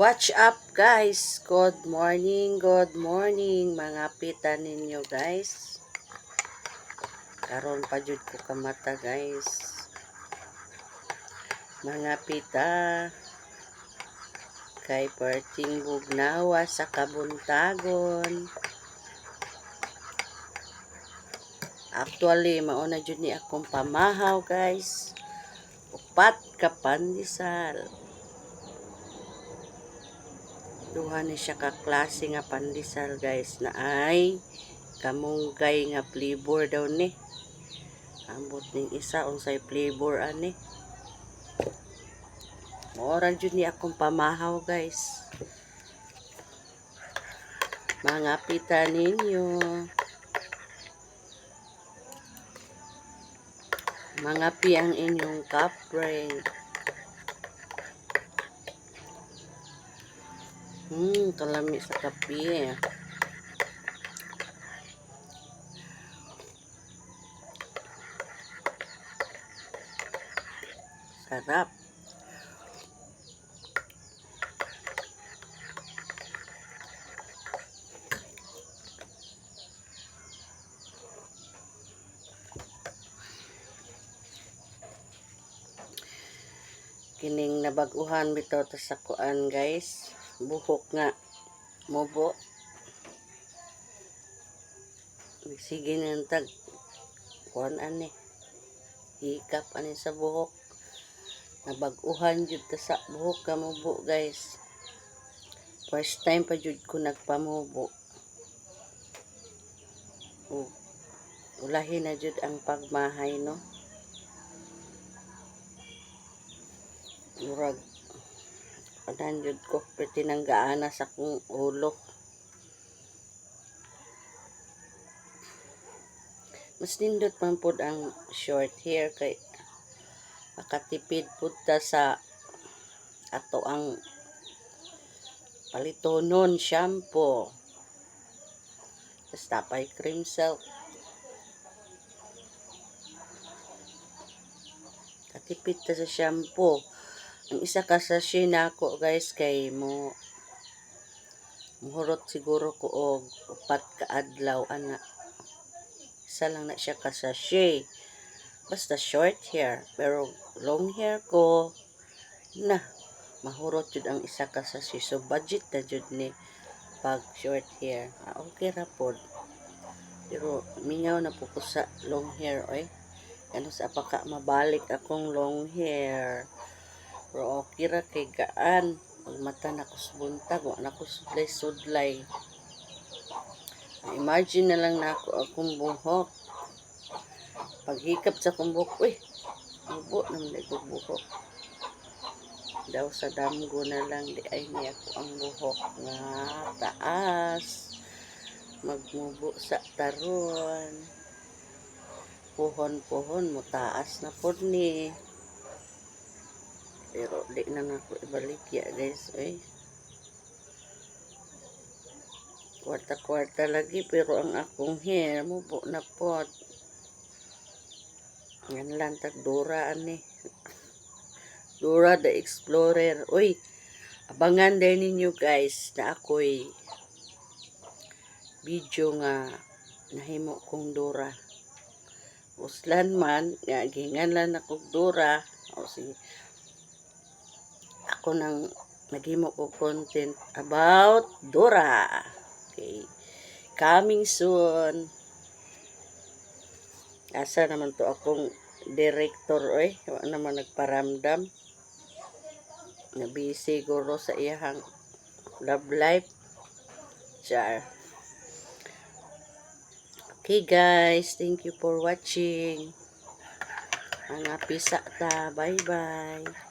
Watch up guys, good morning mga pita ninyo guys. Karon pa jud ko kamata guys. Mga pita kay perting bugnawa sa kabuntagon. Actually mauna jud ni akong pamahaw guys. Upat ka pandesal. Duha ni siya ka klase nga pandesal guys na ay kamunggay nga flavor daw ni. Ambot ning isa unsay flavor ani. Moral jud ni akong pamahaw guys. Mga pita ninyo. Mga pi ang inyong kapre. Kalami sa kape. Sarap. Kining nabaguhan bitaw ta sa kuan guys. Buhok nga mubo. Sige nang tag kuan ani. Hikap ani sa buhok. Nabaguhan jud ta sa buhok ka mubo guys. First time pa jud ko nagpamubo. Ulahi na jud ang pagmahay no. Murag anan jud ko tinanggaana sa kong ulo. Mas nindot man pod ang short hair kay makatipid pud ta sa ato ang palitonon shampoo. Basta pay cream silk. Katipid ta sa shampoo. Ang isa ka sachet na ako guys kay muhurot siguro ko og upat ka adlaw ana. Isa lang na siya ka sachet. Basta short hair, pero long hair ko na mahurot jud ang isa ka sachet. So budget na jud ni pag short hair. Okay ra pod. Pero mingaw na po ko sa long hair oy. Ano sa apaka mabalik akong long hair. Pero okay ra kay gaan. Pag mata na ko subuntag, wala na ko sudlay-sudlay. Imagine na lang na ako akong buhok. Paghikap sa akong buhok, uy, mubo naman ako buhok. Daw sa damgo na lang, di ay niya ko ang buhok nga taas. Magmubo sa taron. Puhon-puhon mo taas na po ni. Pero di na ako ibalik ya guys. Kwarta-kwarta lagi pero ang akong hair mubo na po. Yan lang tag Dora ani. Dora the Explorer. Uy, abangan din ninyo guys na ako'y video nga nahimo kong Dora. Uslan man, nga ginganlan ako Dora. O sige. Ako nang naghimo ko content about Dora. Okay. Coming soon. Asa naman to akong director oy. Wala naman nagparamdam. Nabi siguro sa iyang love life. Char. Okay guys, thank you for watching. Mga pisa ta. Bye bye.